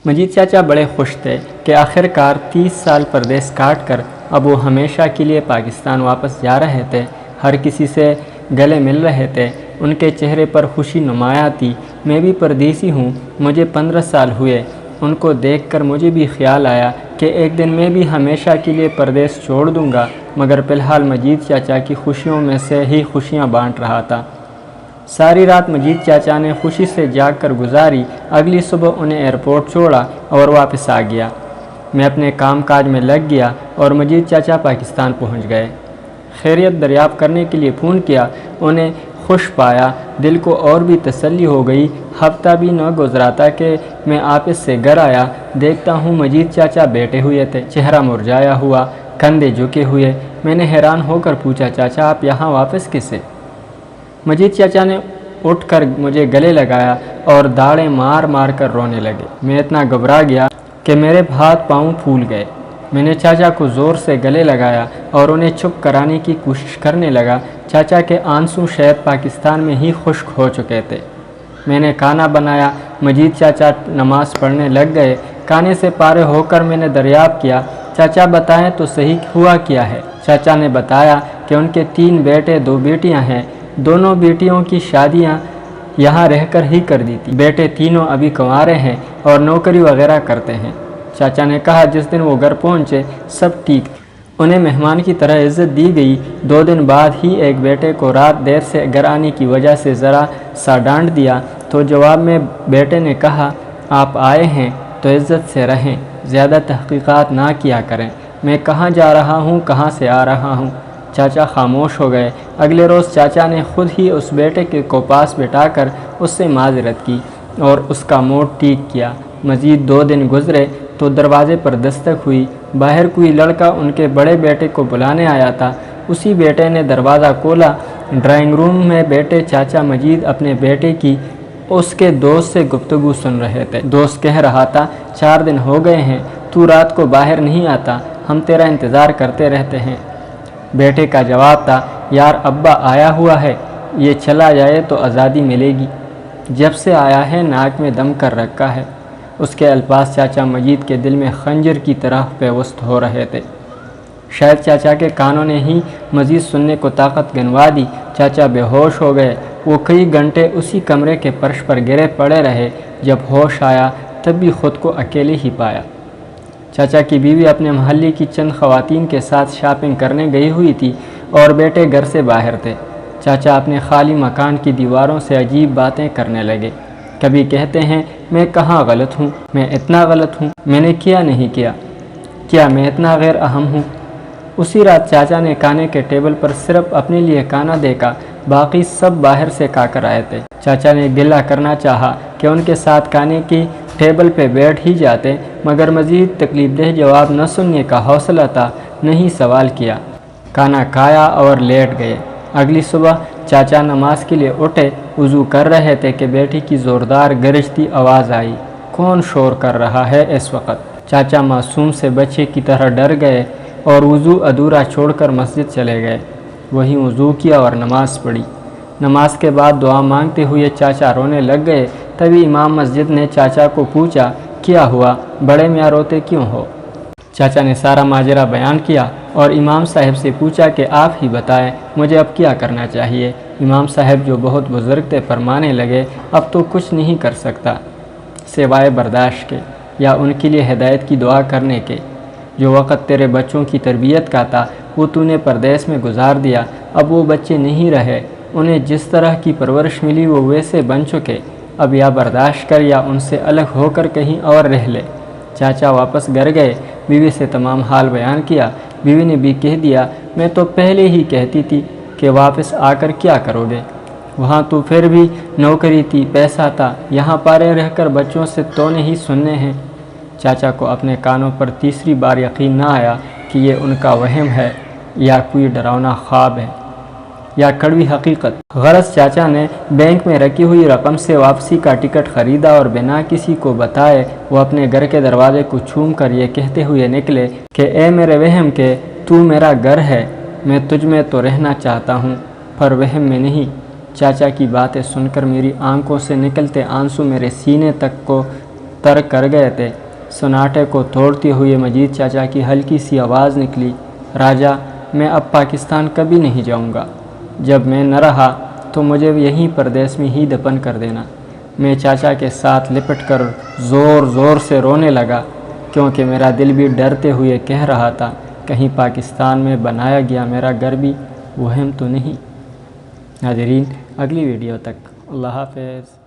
مجید چاچا بڑے خوش تھے کہ آخرکار 30 سال پردیس کاٹ کر اب وہ ہمیشہ کے لیے پاکستان واپس جا رہے تھے۔ ہر کسی سے گلے مل رہے تھے، ان کے چہرے پر خوشی نمایاں تھی۔ میں بھی پردیسی ہوں، مجھے 15 سال ہوئے۔ ان کو دیکھ کر مجھے بھی خیال آیا کہ ایک دن میں بھی ہمیشہ کے لیے پردیس چھوڑ دوں گا، مگر فی الحال مجید چاچا کی خوشیوں میں سے ہی خوشیاں بانٹ رہا تھا۔ ساری رات مجید چاچا نے خوشی سے جاگ کر گزاری۔ اگلی صبح انہیں ایئرپورٹ چھوڑا اور واپس آ گیا۔ میں اپنے کام کاج میں لگ گیا اور مجید چاچا پاکستان پہنچ گئے۔ خیریت دریافت کرنے کے لیے فون کیا، انہیں خوش پایا، دل کو اور بھی تسلی ہو گئی۔ ہفتہ بھی نہ گزرا تھا کہ میں آفس سے گھر آیا، دیکھتا ہوں مجید چاچا بیٹھے ہوئے تھے، چہرہ مرجھایا ہوا، کندھے جھکے ہوئے۔ میں نے حیران ہو کر پوچھا، چاچا آپ یہاں واپس کیسے؟ مجید چاچا نے اٹھ کر مجھے گلے لگایا اور داڑیں مار مار کر رونے لگے۔ میں اتنا گھبرا گیا کہ میرے ہاتھ پاؤں پھول گئے۔ میں نے چاچا کو زور سے گلے لگایا اور انہیں چپ کرانے کی کوشش کرنے لگا۔ چاچا کے آنسو شاید پاکستان میں ہی خشک ہو چکے تھے۔ میں نے کھانا بنایا، مجید چاچا نماز پڑھنے لگ گئے۔ کھانے سے پارے ہو کر میں نے دریافت کیا، چاچا بتائیں تو صحیح ہوا کیا ہے؟ چاچا نے بتایا کہ ان کے 3 بیٹے 2 بیٹیاں ہیں، دونوں بیٹیوں کی شادیاں یہاں رہ کر ہی کر دی تھی۔ بیٹے تینوں ابھی کنوارے ہیں اور نوکری وغیرہ کرتے ہیں۔ چاچا نے کہا جس دن وہ گھر پہنچے سب ٹھیک تھے، انہیں مہمان کی طرح عزت دی گئی۔ 2 دن بعد ہی ایک بیٹے کو رات دیر سے گھر آنے کی وجہ سے ذرا سا ڈانٹ دیا تو جواب میں بیٹے نے کہا آپ آئے ہیں تو عزت سے رہیں، زیادہ تحقیقات نہ کیا کریں، میں کہاں جا رہا ہوں کہاں سے آ رہا ہوں۔ چاچا خاموش ہو گئے۔ اگلے روز چاچا نے خود ہی اس بیٹے کو پاس بٹھا کر اس سے معذرت کی اور اس کا موڈ ٹھیک کیا۔ مزید 2 دن گزرے تو دروازے پر دستک ہوئی۔ باہر کوئی لڑکا ان کے بڑے بیٹے کو بلانے آیا تھا۔ اسی بیٹے نے دروازہ کھولا۔ ڈرائنگ روم میں بیٹے چاچا مجید اپنے بیٹے کی اس کے دوست سے گفتگو سن رہے تھے۔ دوست کہہ رہا تھا 4 دن ہو گئے ہیں تو رات کو باہر نہیں آتا، ہم تیرا انتظار کرتے رہتے ہیں۔ بیٹے کا جواب تھا یار ابا آیا ہوا ہے، یہ چلا جائے تو آزادی ملے گی، جب سے آیا ہے ناک میں دم کر رکھا ہے۔ اس کے الفاظ چاچا مجید کے دل میں خنجر کی طرح پیوست ہو رہے تھے۔ شاید چاچا کے کانوں نے ہی مزید سننے کو طاقت گنوا دی۔ چاچا بے ہوش ہو گئے۔ وہ کئی گھنٹے اسی کمرے کے فرش پر گرے پڑے رہے۔ جب ہوش آیا تب بھی خود کو اکیلے ہی پایا۔ چاچا کی بیوی اپنے محلے کی چند خواتین کے ساتھ شاپنگ کرنے گئی ہوئی تھی اور بیٹے گھر سے باہر تھے۔ چاچا اپنے خالی مکان کی دیواروں سے عجیب باتیں کرنے لگے۔ کبھی کہتے ہیں میں کہاں غلط ہوں، میں اتنا غلط ہوں، میں نے کیا نہیں کیا، کیا میں اتنا غیر اہم ہوں؟ اسی رات چاچا نے کھانے کے ٹیبل پر صرف اپنے لیے کھانا دیکھا، باقی سب باہر سے کھا کر آئے تھے۔ چاچا نے گلہ کرنا چاہا کہ ان کے ساتھ کھانے کی ٹیبل پہ بیٹھ ہی جاتے، مگر مزید تکلیف دہ جواب نہ سننے کا حوصلہ تھا، نہیں سوال کیا۔ کھانا کھایا اور لیٹ گئے۔ اگلی صبح چاچا نماز کے لیے اٹھے، وضو کر رہے تھے کہ بیٹی کی زوردار گرجتی آواز آئی، کون شور کر رہا ہے اس وقت؟ چاچا معصوم سے بچے کی طرح ڈر گئے اور وضو ادھورا چھوڑ کر مسجد چلے گئے۔ وہیں وضو کیا اور نماز پڑھی۔ نماز کے بعد دعا مانگتے ہوئے چاچا رونے لگ گئے۔ تبھی امام مسجد نے چاچا کو پوچھا کیا ہوا، بڑے میاں روتے کیوں ہو؟ چاچا نے سارا ماجرا بیان کیا اور امام صاحب سے پوچھا کہ آپ ہی بتائیں مجھے اب کیا کرنا چاہیے۔ امام صاحب جو بہت بزرگ تھے فرمانے لگے اب تو کچھ نہیں کر سکتا سوائے برداشت کے یا ان کے لیے ہدایت کی دعا کرنے کے۔ جو وقت تیرے بچوں کی تربیت کا تھا وہ تو نے پردیس میں گزار دیا، اب وہ بچے نہیں رہے، انہیں جس طرح کی پرورش ملی وہ ویسے بن چکے، اب یا برداشت کر یا ان سے الگ ہو کر کہیں اور رہ لے۔ چاچا واپس گھر گئے، بیوی سے تمام حال بیان کیا۔ بیوی نے بھی کہہ دیا میں تو پہلے ہی کہتی تھی کہ واپس آ کر کیا کرو گے، وہاں تو پھر بھی نوکری تھی، پیسہ تھا، یہاں پارے رہ کر بچوں سے تو نہیں سننے ہیں۔ چاچا کو اپنے کانوں پر تیسری بار یقین نہ آیا کہ یہ ان کا وہم ہے یا کوئی ڈراؤنا خواب ہے یا کڑوی حقیقت۔ غرض چاچا نے بینک میں رکھی ہوئی رقم سے واپسی کا ٹکٹ خریدا اور بنا کسی کو بتائے وہ اپنے گھر کے دروازے کو چوم کر یہ کہتے ہوئے نکلے کہ اے میرے وہم کے تو میرا گھر ہے، میں تجھ میں تو رہنا چاہتا ہوں پر وہم میں نہیں۔ چاچا کی باتیں سن کر میری آنکھوں سے نکلتے آنسو میرے سینے تک کو ترک کر گئے تھے۔ سناٹے کو توڑتے ہوئے مجید چاچا کی ہلکی سی آواز نکلی، راجا میں اب پاکستان کبھی نہیں جاؤں گا۔ جب میں نہ رہا تو مجھے یہیں پردیس میں ہی دفن کر دینا۔ میں چاچا کے ساتھ لپٹ کر زور زور سے رونے لگا، کیونکہ میرا دل بھی ڈرتے ہوئے کہہ رہا تھا کہیں پاکستان میں بنایا گیا میرا گھر بھی وہم تو نہیں۔ ناظرین، اگلی ویڈیو تک اللہ حافظ۔